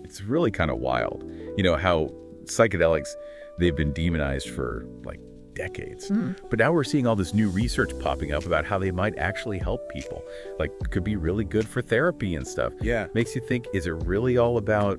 It's really kind of wild. You know, how psychedelics, they've been demonized for like decades. But now we're seeing all this new research popping up about how they might actually help people. Like, could be really good for therapy and stuff. Yeah. Makes you think, is it really all about,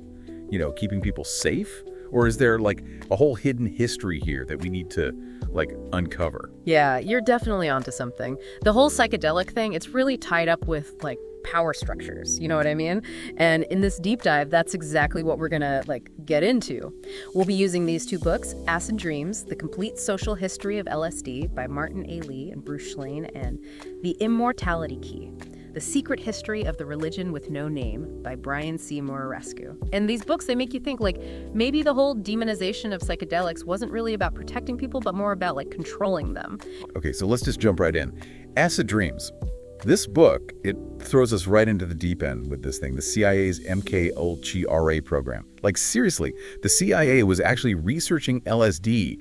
you know, keeping people safe? Or is there like a whole hidden history here that we need to like uncover? Yeah, you're definitely onto something. The whole psychedelic thing, it's really tied up with like power structures, you know what I mean? And in this deep dive, that's exactly what we're gonna like get into. We'll be using these two books, Acid Dreams, The Complete Social History of LSD by Martin A. Lee and Bruce Schlane, and The Immortality Key, The Secret History of the Religion with No Name by Brian C. Muraresku. And these books, they make you think like maybe the whole demonization of psychedelics wasn't really about protecting people, but more about like controlling them. Okay, so let's just jump right in. Acid Dreams. This book, it throws us right into the deep end with this thing, the CIA's MK Ultra program. Like, seriously, the CIA was actually researching LSD,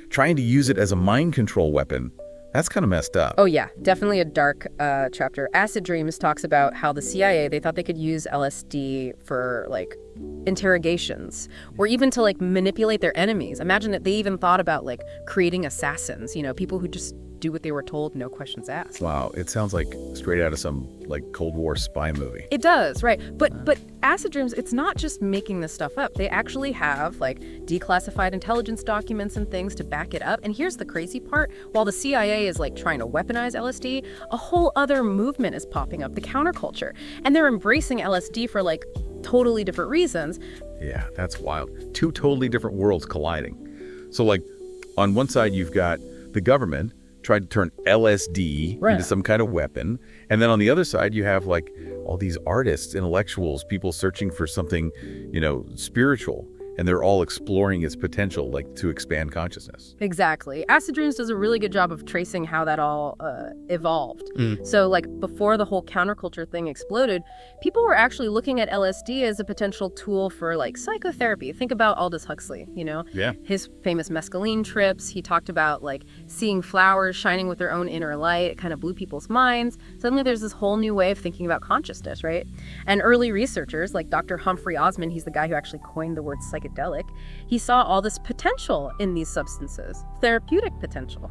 trying to use it as a mind control weapon. That's kind of messed up. Oh yeah, definitely a dark chapter. Acid Dreams talks about how the CIA, they thought they could use LSD for like interrogations or even to like manipulate their enemies. Imagine that they even thought about like creating assassins, you know, people who just do what they were told, no questions asked. Wow, it sounds like straight out of some like Cold War spy movie. It does, right. But Acid Dreams, it's not just making this stuff up. They actually have like declassified intelligence documents and things to back it up. And here's the crazy part. While the CIA is like trying to weaponize LSD, a whole other movement is popping up, the counterculture. And they're embracing LSD for like totally different reasons. Yeah, that's wild. Two totally different worlds colliding. So like on one side, you've got the government tried to turn LSD into some kind of weapon. And then on the other side, you have like all these artists, intellectuals, people searching for something, you know, spiritual. And they're all exploring its potential, like to expand consciousness. Exactly. Acid Dreams does a really good job of tracing how that all evolved. So like before the whole counterculture thing exploded, people were actually looking at LSD as a potential tool for like psychotherapy. Think about Aldous Huxley, you know? Yeah. His famous mescaline trips. He talked about like seeing flowers shining with their own inner light. It kind of blew people's minds. Suddenly there's this whole new way of thinking about consciousness, right? And early researchers like Dr. Humphrey Osmond, he's the guy who actually coined the word psychedelic, he saw all this potential in these substances. Therapeutic potential,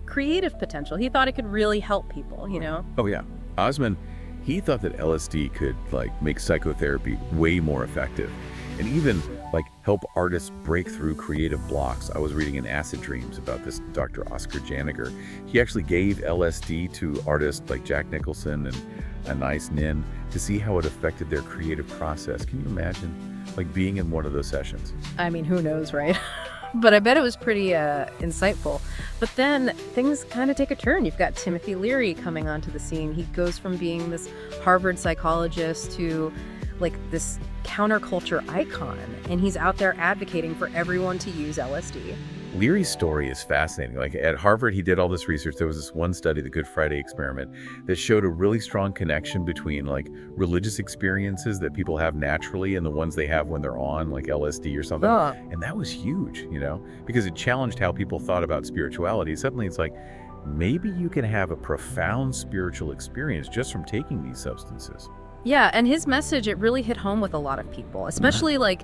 creative potential. He thought it could really help people, you know? Oh yeah. Osmond, he thought that LSD could like make psychotherapy way more effective and even like help artists break through creative blocks. I was reading in Acid Dreams about this Dr. Oscar Janiger. He actually gave LSD to artists like Jack Nicholson and Anais Nin to see how it affected their creative process. Can you imagine like being in one of those sessions? I mean, who knows, right? But I bet it was pretty insightful. But then things kind of take a turn. You've got Timothy Leary coming onto the scene. He goes from being this Harvard psychologist to like this counterculture icon, and he's out there advocating for everyone to use LSD. Leary's story is fascinating. Like at Harvard, he did all this research. There was this one study, the Good Friday experiment, that showed a really strong connection between like religious experiences that people have naturally and the ones they have when they're on like LSD or something. And that was huge, you know, because it challenged how people thought about spirituality. Suddenly it's like, maybe you can have a profound spiritual experience just from taking these substances. Yeah, and his message, it really hit home with a lot of people, especially like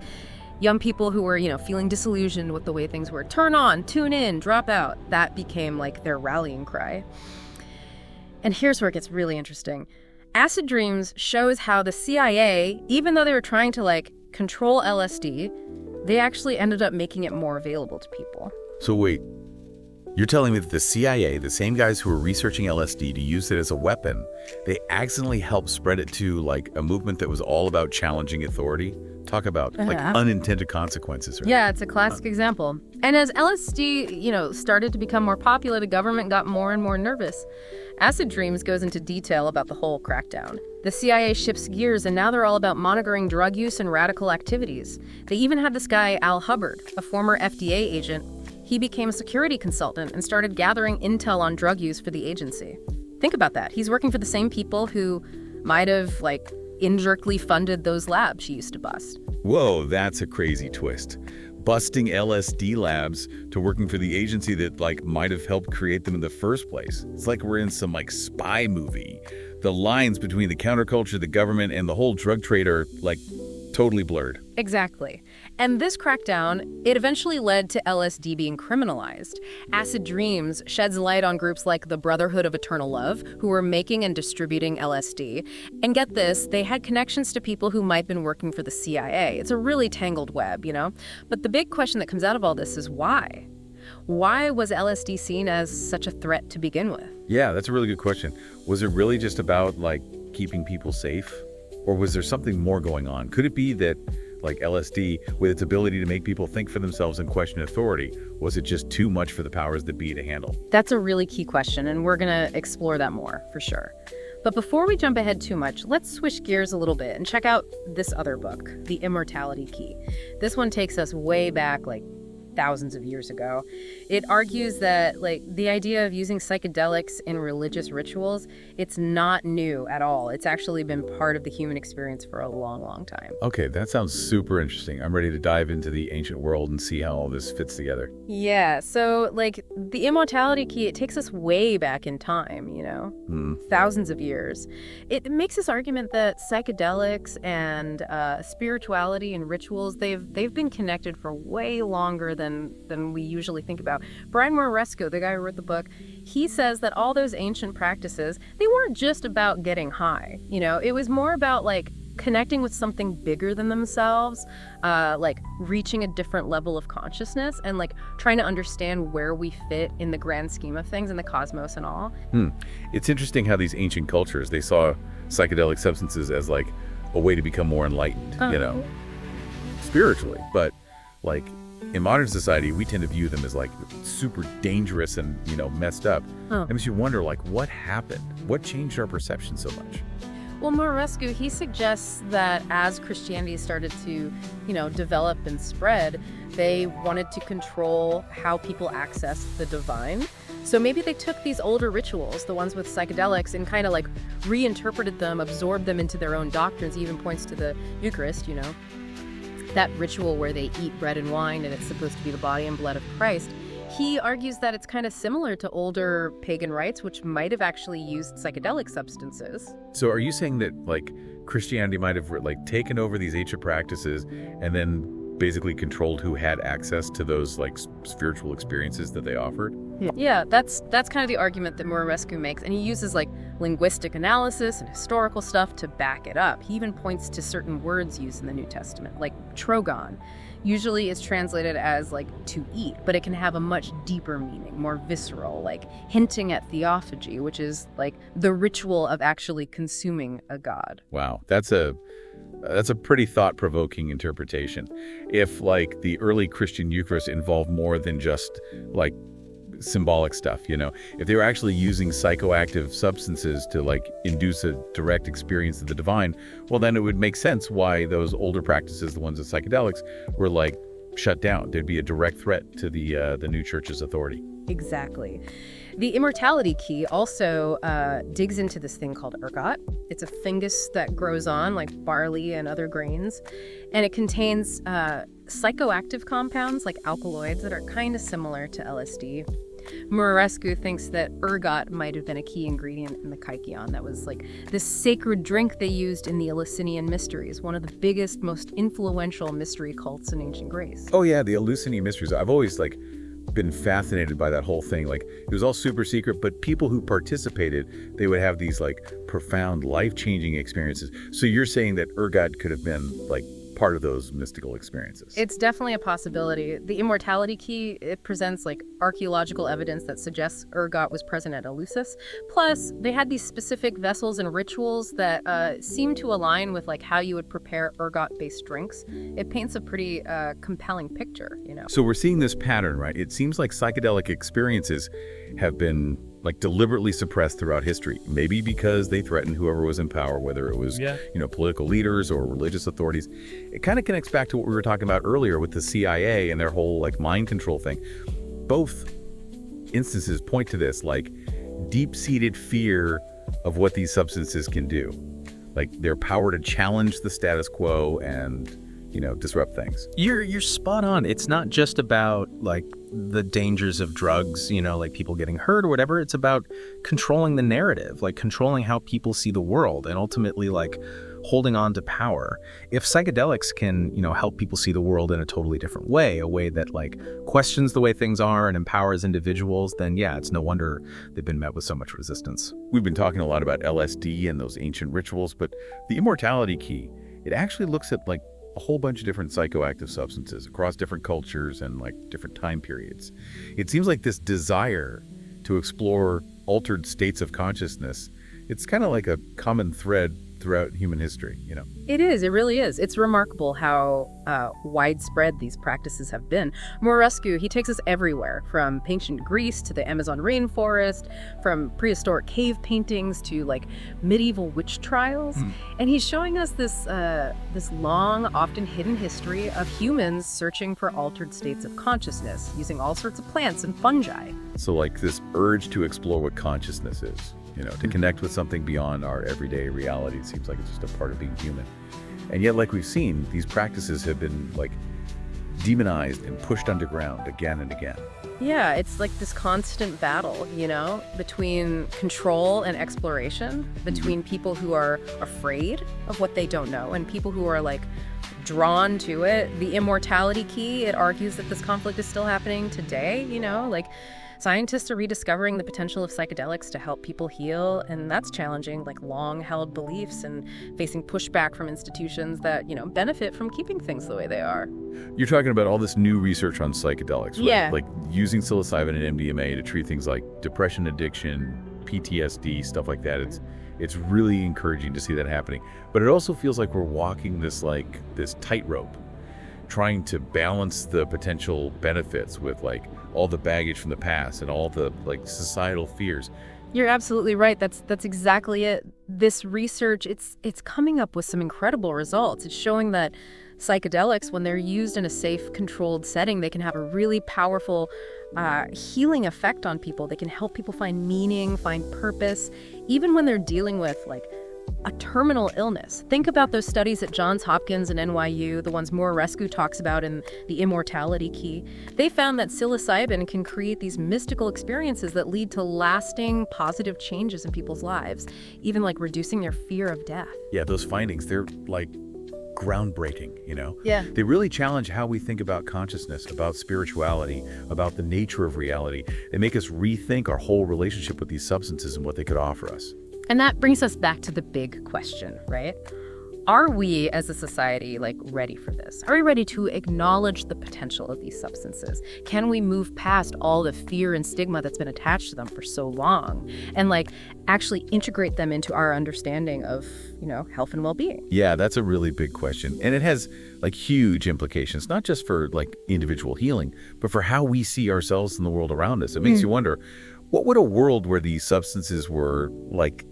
young people who were, you know, feeling disillusioned with the way things were. Turn on, tune in, drop out. That became like their rallying cry. And here's where it gets really interesting. Acid Dreams shows how the CIA, even though they were trying to like control LSD, they actually ended up making it more available to people. So wait, you're telling me that the CIA, the same guys who were researching LSD to use it as a weapon, they accidentally helped spread it to like a movement that was all about challenging authority? Talk about like unintended consequences, right? Yeah, it's a classic example. And as LSD, you know, started to become more popular, the government got more and more nervous. Acid Dreams goes into detail about the whole crackdown. The CIA shifts gears, and now they're all about monitoring drug use and radical activities. They even had this guy, Al Hubbard, a former FDA agent. He became a security consultant and started gathering intel on drug use for the agency. Think about that. He's working for the same people who might have, like, indirectly funded those labs she used to bust. Whoa, that's a crazy twist. busting LSD labs to working for the agency that like might have helped create them in the first place. It's like we're in some like spy movie. The lines between the counterculture, the government, and the whole drug trade are like totally blurred. Exactly. And this crackdown, it eventually led to LSD being criminalized. Acid Dreams sheds light on groups like the Brotherhood of Eternal Love, who were making and distributing LSD. And get this, they had connections to people who might have been working for the CIA. It's a really tangled web, you know? But the big question that comes out of all this is why? Why was LSD seen as such a threat to begin with? Yeah, that's a really good question. Was it really just about like keeping people safe? Or was there something more going on? Could it be that, like LSD, with its ability to make people think for themselves and question authority, was it just too much for the powers that be to handle? That's a really key question, and we're going to explore that more, for sure. But before we jump ahead too much, let's switch gears a little bit and check out this other book, The Immortality Key. This one takes us way back, like thousands of years ago. It argues that like the idea of using psychedelics in religious rituals, it's not new at all. It's actually been part of the human experience for a long, long time. Okay, that sounds super interesting. I'm ready to dive into the ancient world and see how all this fits together. Yeah, so like the Immortality Key, it takes us way back in time, you know, thousands of years. It makes this argument that psychedelics and spirituality and rituals, they've been connected for way longer than we usually think about. Brian Moresco, the guy who wrote the book, he says that all those ancient practices, they weren't just about getting high. You know, it was more about like connecting with something bigger than themselves, like reaching a different level of consciousness and like trying to understand where we fit in the grand scheme of things in the cosmos and all. It's interesting how these ancient cultures, they saw psychedelic substances as like a way to become more enlightened, you know, spiritually. But like in modern society, we tend to view them as like super dangerous and, you know, messed up. It makes you wonder, like, what happened? What changed our perception so much? Well, Morescu, he suggests that as Christianity started to, you know, develop and spread, they wanted to control how people accessed the divine. So maybe they took these older rituals, the ones with psychedelics, and kind of like reinterpreted them, absorbed them into their own doctrines. He even points to the Eucharist, you know, that ritual where they eat bread and wine and it's supposed to be the body and blood of Christ. He argues that it's kind of similar to older pagan rites, which might have actually used psychedelic substances. So are you saying that like Christianity might have like taken over these ancient practices and then basically controlled who had access to those like spiritual experiences that they offered? Yeah, that's kind of the argument that Morescu makes, and he uses like linguistic analysis and historical stuff to back it up. He even points to certain words used in the New Testament, like trogon. Usually is translated as like to eat, but it can have a much deeper meaning, more visceral, like hinting at theophagy, which is like the ritual of actually consuming a god. Wow, that's a pretty thought-provoking interpretation. If like the early Christian Eucharist involved more than just like symbolic stuff, you know, if they were actually using psychoactive substances to like induce a direct experience of the divine, well, then it would make sense why those older practices, the ones with psychedelics, were like shut down. There'd be a direct threat to the new church's authority. Exactly. The Immortality Key also digs into this thing called ergot. It's a fungus that grows on like barley and other grains, and it contains psychoactive compounds like alkaloids that are kind of similar to LSD. Morescu thinks that ergot might have been a key ingredient in the kykeon. That was like this sacred drink they used in the Eleusinian Mysteries, one of the biggest, most influential mystery cults in ancient Greece. Oh yeah, the Eleusinian Mysteries. I've always like been fascinated by that whole thing. Like it was all super secret, but people who participated, they would have these like profound life-changing experiences. So you're saying that ergot could have been like part of those mystical experiences? It's definitely a possibility. The Immortality Key, it presents like archaeological evidence that suggests ergot was present at Eleusis. Plus, they had these specific vessels and rituals that seem to align with like how you would prepare ergot-based drinks. It paints a pretty compelling picture, you know. So we're seeing this pattern, right? It seems like psychedelic experiences have been like deliberately suppressed throughout history, maybe because they threatened whoever was in power, whether it was, you know, political leaders or religious authorities. It kind of connects back to what we were talking about earlier with the CIA and their whole like mind control thing. Both instances point to this like deep-seated fear of what these substances can do, like their power to challenge the status quo and, disrupt things. You're spot on. It's not just about like the dangers of drugs, like people getting hurt or whatever. It's about controlling the narrative, like controlling how people see the world, and ultimately like holding on to power. If psychedelics can, help people see the world in a totally different way, a way that like questions the way things are and empowers individuals, then yeah, it's no wonder they've been met with so much resistance. We've been talking a lot about LSD and those ancient rituals, but the immortality key, it actually looks at like a whole bunch of different psychoactive substances across different cultures and like different time periods. It seems like this desire to explore altered states of consciousness, it's kind of like a common thread throughout human history, It is. It really is. It's remarkable how widespread these practices have been. Morescu, he takes us everywhere, from ancient Greece to the Amazon rainforest, from prehistoric cave paintings to like medieval witch trials. And he's showing us this long, often hidden history of humans searching for altered states of consciousness using all sorts of plants and fungi. So like this urge to explore what consciousness is, to connect with something beyond our everyday reality. It seems like it's just a part of being human. And yet, like we've seen, these practices have been like demonized and pushed underground again and again. Yeah, it's like this constant battle, between control and exploration, between people who are afraid of what they don't know and people who are like drawn to it. The immortality key, it argues that this conflict is still happening today, like scientists are rediscovering the potential of psychedelics to help people heal, and that's challenging like long-held beliefs and facing pushback from institutions that, benefit from keeping things the way they are. You're talking about all this new research on psychedelics, right? Yeah. Like using psilocybin and MDMA to treat things like depression, addiction, PTSD, stuff like that. It's really encouraging to see that happening. But it also feels like we're walking this tightrope, trying to balance the potential benefits with like all the baggage from the past and all the like societal fears. You're absolutely right. That's exactly it. This research, it's coming up with some incredible results. It's showing that psychedelics, when they're used in a safe, controlled setting, they can have a really powerful healing effect on people. They can help people find meaning, find purpose, even when they're dealing with like a terminal illness. Think about those studies at Johns Hopkins and NYU, the ones Morescu talks about in The Immortality Key. They found that psilocybin can create these mystical experiences that lead to lasting positive changes in people's lives, even like reducing their fear of death. Yeah, those findings, they're like groundbreaking, Yeah. They really challenge how we think about consciousness, about spirituality, about the nature of reality. They make us rethink our whole relationship with these substances and what they could offer us. And that brings us back to the big question, right? Are we as a society like ready for this? Are we ready to acknowledge the potential of these substances? Can we move past all the fear and stigma that's been attached to them for so long and like actually integrate them into our understanding of, health and well-being? Yeah, that's a really big question. And it has like huge implications, not just for like individual healing, but for how we see ourselves in the world around us. It makes you wonder, what would a world where these substances were like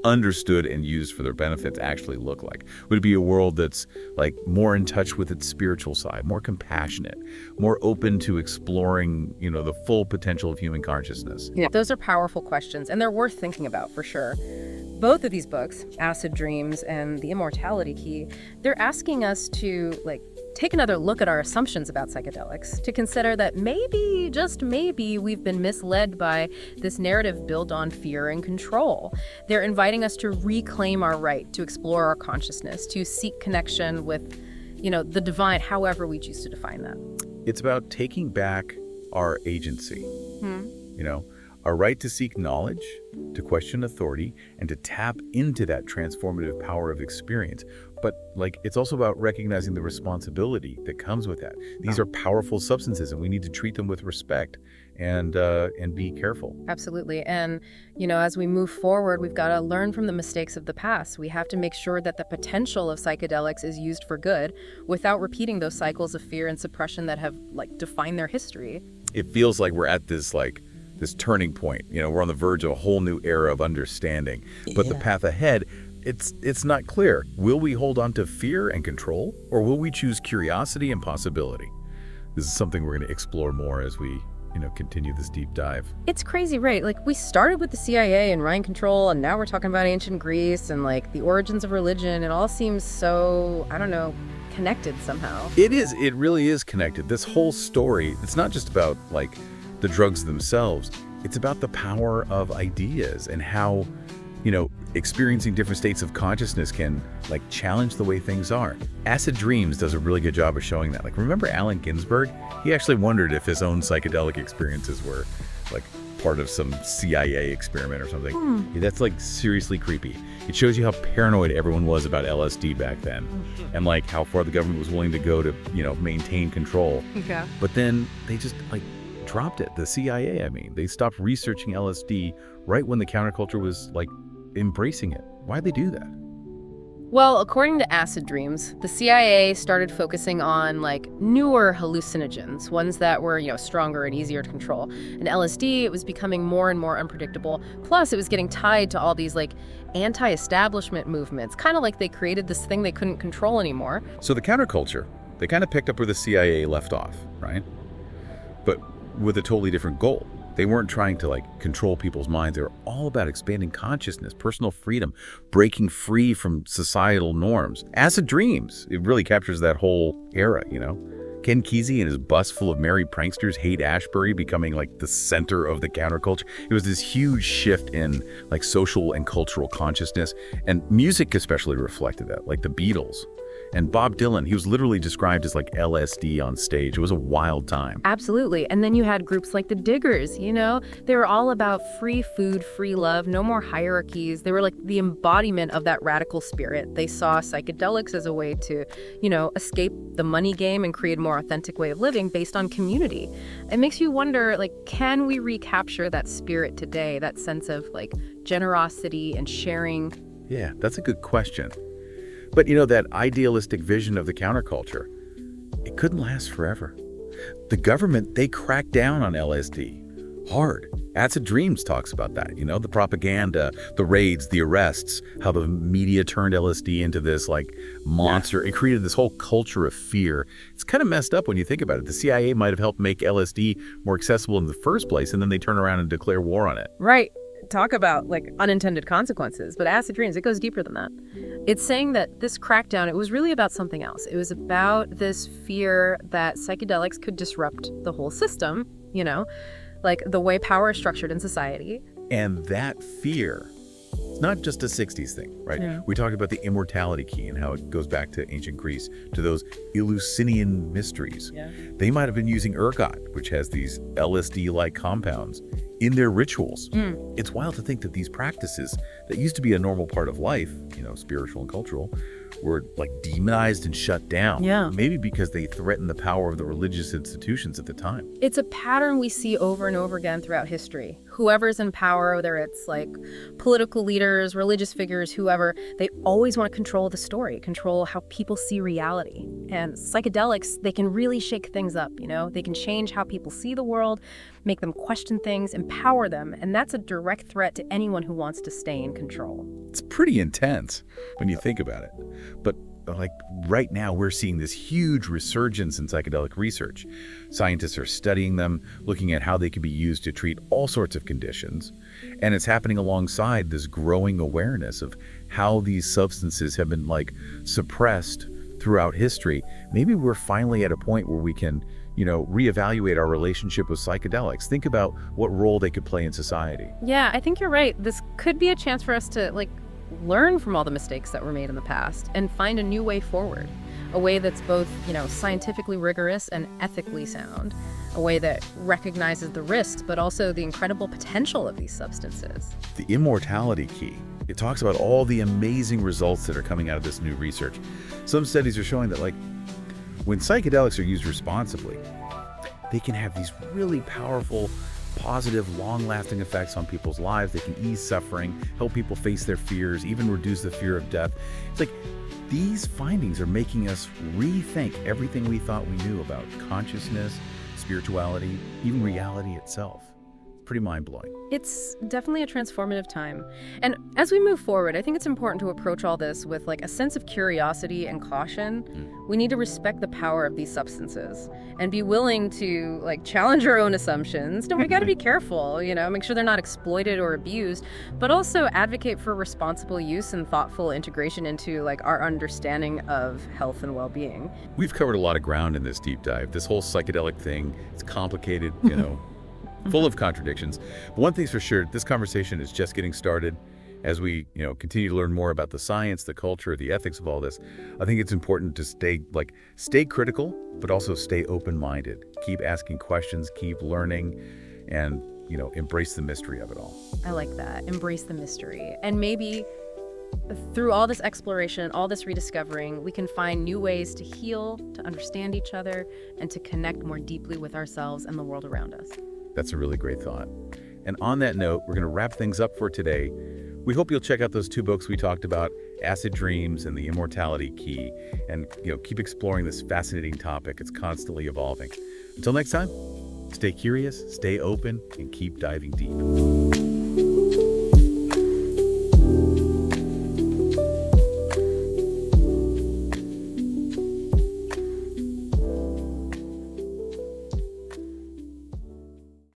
understood and used for their benefits actually look like? Would it be a world that's like more in touch with its spiritual side, more compassionate, more open to exploring, the full potential of human consciousness? Yeah, those are powerful questions, and they're worth thinking about for sure. Both of these books, Acid Dreams and The Immortality Key, they're asking us to take another look at our assumptions about psychedelics, to consider that maybe, just maybe, we've been misled by this narrative built on fear and control. They're inviting us to reclaim our right to explore our consciousness, to seek connection with, the divine, however we choose to define that. It's about taking back our agency, our right to seek knowledge, to question authority, and to tap into that transformative power of experience. But it's also about recognizing the responsibility that comes with that. These are powerful substances, and we need to treat them with respect and be careful. Absolutely. And, as we move forward, we've got to learn from the mistakes of the past. We have to make sure that the potential of psychedelics is used for good without repeating those cycles of fear and suppression that have defined their history. It feels like we're at this turning point. We're on the verge of a whole new era of understanding. But the path ahead, it's not clear. Will we hold on to fear and control, or will we choose curiosity and possibility? This is something we're going to explore more as we, continue this deep dive. It's crazy, right? We started with the CIA and mind control, and now we're talking about ancient Greece and the origins of religion. It all seems so, connected somehow. It is. It really is connected. This whole story, it's not just about, like, the drugs themselves. It's about the power of ideas and how, experiencing different states of consciousness can, like, challenge the way things are. Acid Dreams does a really good job of showing that. Like, remember Allen Ginsberg? He actually wondered if his own psychedelic experiences were, like, part of some CIA experiment or something. Yeah, that's, like, seriously creepy. It shows you how paranoid everyone was about LSD back then, and, like, how far the government was willing to go to, maintain control. Okay. But then they just, like, dropped it. The CIA, I mean. They stopped researching LSD right when the counterculture was, like, embracing it. Why'd they do that? Well, according to Acid Dreams, the CIA started focusing on, like, newer hallucinogens, ones that were, stronger and easier to control. And LSD, it was becoming more and more unpredictable. Plus, it was getting tied to all these, like, anti-establishment movements, kind of like they created this thing they couldn't control anymore. So the counterculture, they kind of picked up where the CIA left off, right? But with a totally different goal. They weren't trying to, like, control people's minds. They were all about expanding consciousness, personal freedom, breaking free from societal norms. Acid Dreams, it really captures that whole era, Ken Kesey and his bus full of merry pranksters, Haight-Ashbury, becoming, like, the center of the counterculture. It was this huge shift in, like, social and cultural consciousness, and music especially reflected that, like the Beatles. And Bob Dylan, he was literally described as, like, LSD on stage. It was a wild time. Absolutely. And then you had groups like the Diggers, They were all about free food, free love, no more hierarchies. They were like the embodiment of that radical spirit. They saw psychedelics as a way to, escape the money game and create a more authentic way of living based on community. It makes you wonder, like, can we recapture that spirit today, that sense of, like, generosity and sharing? Yeah, that's a good question. But, that idealistic vision of the counterculture, it couldn't last forever. The government, they cracked down on LSD hard. Acid Dreams talks about that, the propaganda, the raids, the arrests, how the media turned LSD into this, like, monster. It created this whole culture of fear. It's kind of messed up when you think about it. The CIA might have helped make LSD more accessible in the first place, and then they turn around and declare war on it. Right. Talk about, like, unintended consequences. But Acid Dreams, it goes deeper than that. It's saying that this crackdown, it was really about something else. It was about this fear that psychedelics could disrupt the whole system, like the way power is structured in society. And that fear, it's not just a 60s thing, right? Yeah. We talked about the immortality key and how it goes back to ancient Greece, to those Eleusinian mysteries. Yeah. They might have been using ergot, which has these LSD-like compounds, in their rituals. It's wild to think that these practices that used to be a normal part of life, spiritual and cultural, were, like, demonized and shut down. Yeah. Maybe because they threatened the power of the religious institutions at the time. It's a pattern we see over and over again throughout history. Whoever's in power, whether it's, like, political leaders, religious figures, whoever, they always want to control the story, control how people see reality. And psychedelics, they can really shake things up, They can change how people see the world, make them question things, empower them, and that's a direct threat to anyone who wants to stay in control. It's pretty intense when you think about it. But, like, right now we're seeing this huge resurgence in psychedelic research. Scientists are studying them, looking at how they can be used to treat all sorts of conditions. And it's happening alongside this growing awareness of how these substances have been, like, suppressed throughout history. Maybe we're finally at a point where we can, reevaluate our relationship with psychedelics. Think about what role they could play in society. Yeah, I think you're right. This could be a chance for us to, like, learn from all the mistakes that were made in the past and find a new way forward. A way that's both, scientifically rigorous and ethically sound. A way that recognizes the risks, but also the incredible potential of these substances. The immortality key. It talks about all the amazing results that are coming out of this new research. Some studies are showing that, like, when psychedelics are used responsibly, they can have these really powerful, positive, long-lasting effects on people's lives. They can ease suffering, help people face their fears, even reduce the fear of death. It's like these findings are making us rethink everything we thought we knew about consciousness, spirituality, even reality itself. pretty mind-blowing. It's definitely a transformative time. And as we move forward, I think it's important to approach all this with like a sense of curiosity and caution. We need to respect the power of these substances and be willing to like challenge our own assumptions. No, we got to be careful, you know, make sure they're not exploited or abused, but also advocate for responsible use and thoughtful integration into like our understanding of health and well-being. We've covered a lot of ground in this deep dive. This whole psychedelic thing, it's complicated, you know, full of contradictions. But one thing's for sure, this conversation is just getting started. As we, you know, continue to learn more about the science, the culture, the ethics of all this, I think it's important to stay critical, but also stay open-minded. Keep asking questions, keep learning, and, you know, embrace the mystery of it all. I like that. Embrace the mystery. And maybe through all this exploration, all this rediscovering, we can find new ways to heal, to understand each other, and to connect more deeply with ourselves and the world around us. That's a really great thought. And on that note, we're going to wrap things up for today. We hope you'll check out those 2 books we talked about, Acid Dreams and The Immortality Key, and, you know, keep exploring this fascinating topic. It's constantly evolving. Until next time, stay curious, stay open, and keep diving deep.